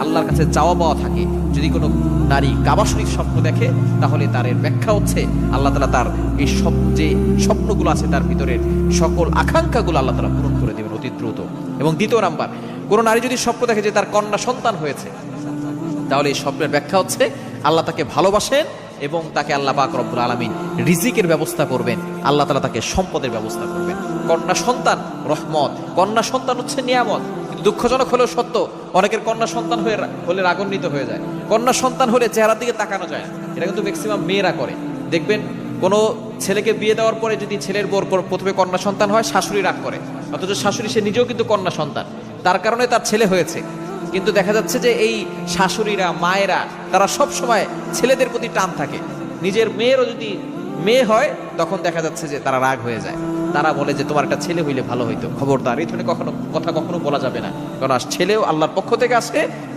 আল্লাহর কাছে চাওয়া পাওয়া থাকে। যদি কোনো নারী কাবা শরীফ স্বপ্ন দেখে তাহলে তার এর ব্যাখ্যা হচ্ছে আল্লাহ তাআলা তার এই সব যে স্বপ্নগুলো আছে তার ভিতরের সকল আকাঙ্ক্ষাগুলো আল্লাহ তাআলা পূরণ করে দেবেন অতি দ্রুত। এবং দ্বিতীয় নাম্বার, কোনো নারী যদি স্বপ্ন দেখে যে তার কন্যা সন্তান হয়েছে, তাহলে এই স্বপ্নের ব্যাখ্যা হচ্ছে আল্লাহ তাকে ভালোবাসেন এবং তাকে আল্লাহ পাক রব্বুল আলামিন রিজিকের ব্যবস্থা করবেন, আল্লাহ তাআলা তাকে সম্পদের ব্যবস্থা করবেন। কন্যা সন্তান রহমত, কন্যা সন্তান হচ্ছে নিয়ামত। কিন্তু দুঃখজনক হলেও সত্য, অনেকের কন্যা সন্তান হলে রাগান্বিত হয়ে যায়। কন্যা সন্তান হলে চেহারার দিকে তাকানো যায় না, এটা কিন্তু ম্যাক্সিমাম মেয়েরা করে। দেখবেন কোনো ছেলেকে বিয়ে দেওয়ার পরে যদি ছেলের বোর প্রথমে কন্যা সন্তান হয়, শাশুড়ি রাগ করে, অথচ শাশুড়ি সে নিজেও কিন্তু কন্যা সন্তান, তার কারণে তার ছেলে হয়েছে। কিন্তু দেখা যাচ্ছে যে এই শাশুড়িরা মায়েরা তারা সব সময় ছেলেদের প্রতি টান থাকে। নিজের মেয়েরও যদি মেয়ে হয় তখন দেখা যাচ্ছে যে তারা রাগ হয়ে যায়, তারা বলে যে তোমার একটা ছেলে হইলে ভালো হইতো। খবরদার, এই ধরনের কথা কখনো বলা যাবে না, কারণ ছেলেও আল্লাহর পক্ষ থেকে আসে।